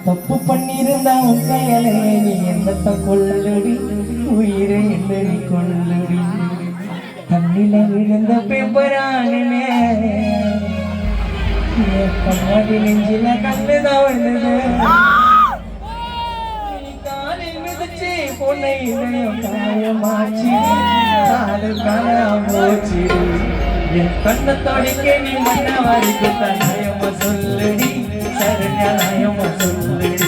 தப்பு பண்ணிருந்தா உன் கையாலே நீ என்னத்தை கொள்ளுடி உயிரை என்னடி கொள்ளுடி கண்ணில விழுந்த பேப்பரானே கண்ணாடி நெஞ்சில கண்ணுதான் வந்தது காலில் மிதிச்சு பொண்ணை இதயம் காயமாச்சு காலு காணாமோச்சு என் கண்ணை தொடிக்க நீ மண்ண வரைக்கும் தன்னையமா சொல்லுடி சரண்யாயமா சொல்லுடி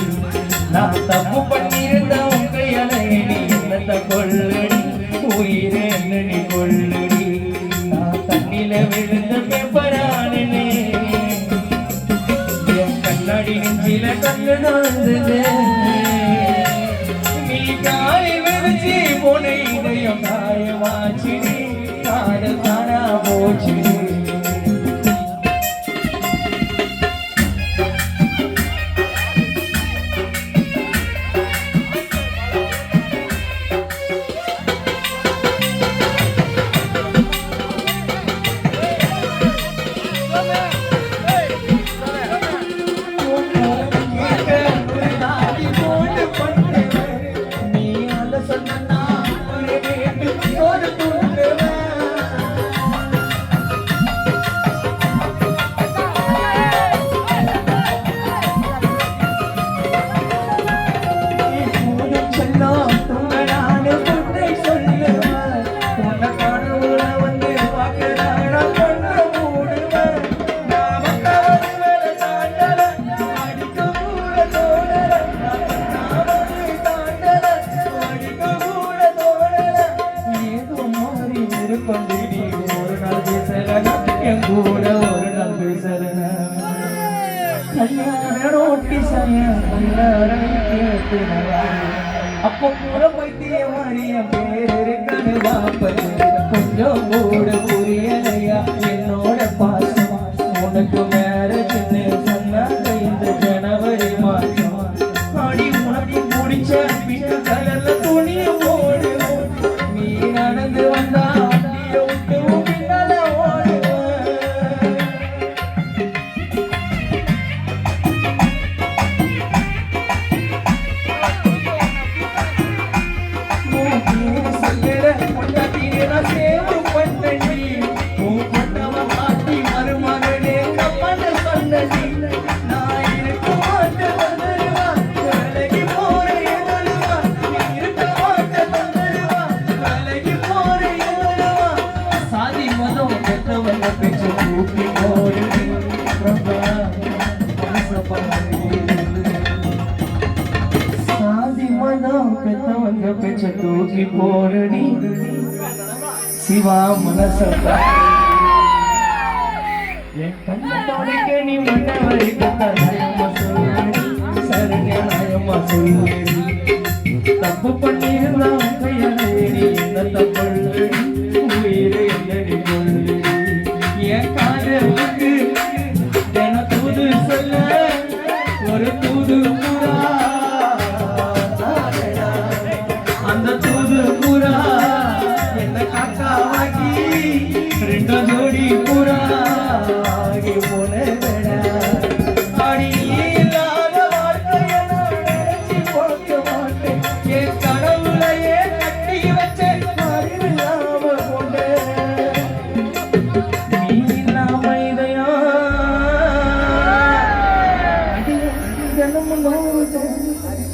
நான் தப்பு பண்ணிருந்த உன் கையால நீ என்னத்தை கொள்ளுடி உயிரை என்னடி கொள்ளுடி நான் தண்ணில விழுந்த பேப்பரானே என் கண்ணாடி நெஞ்சில கண்ணுதான் நீ காலை விரிச்சி போன இதயம் காயமாச்சு காதல் தானா போச்சு ஒரு நாள் பேசலனா என் கூட ஒரு நாள் பேசலனா கல்யாண நோட்டீஸைய அப்போ கூட பைத்திய மாறிய பேர் இருக்கனு வாப்பது கொஞ்சம் கூட புரியலையா என்னோட பாசம் உனக்கு மேரேஜ்னு சொன்னாங்க இந்த ஜனவரி மாசம் ஆடி உனக்கு முடிச்ச பின்ன கலர்ல துணிய போடு நீ நடந்து வந்தா தூக்கி போரடி சிவா மனசத்தா என் கண்ணோடிக்க நீ மண்ண வரைக்கும் தன்னையம்மா சொல்லுடி சரண்யாயம்மா சொல்லுடி தப்பு பண்ணிருந்தா கையாலே நீ என்னத்தை கொள்ளுடி உயிரை என்னடி கொள்ளுடி என் காதலுக்கு என தூது சொல்ல ஒரு தூது புறா அந்த தூது புறா என்ன காக்காவாக்கி ரெண்டு ஜோடி புறா ஆகி போனதடா அடி இல்லாத வாழ்க்கைய நான் நினைச்சு பார்க்க மாட்டேன் என் கடவுளையே கட்டி வச்ச அறிவில்லாம கொண்ட நீ இல்லாம இதையா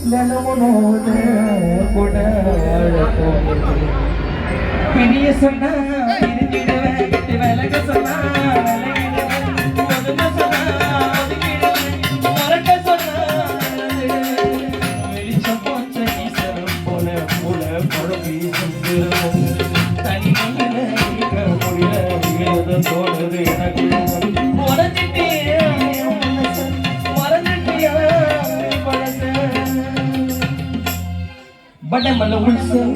தினமும் நோது கூட பிரிய சொன்னா பிரிஞ்சிடுவேன் கட்டி விலக சொன்னா ஒதுங்க சொன்னா மறக்க சொன்னா வெளிச்சம் போச்ச ஈஸ்வரம் போல போல பழகி சுந்திரமும் தனி மண்ணில இருக்க முடியல விழுத தோணுது எனக்கு மறந்துட்டியா படமல உள்சம்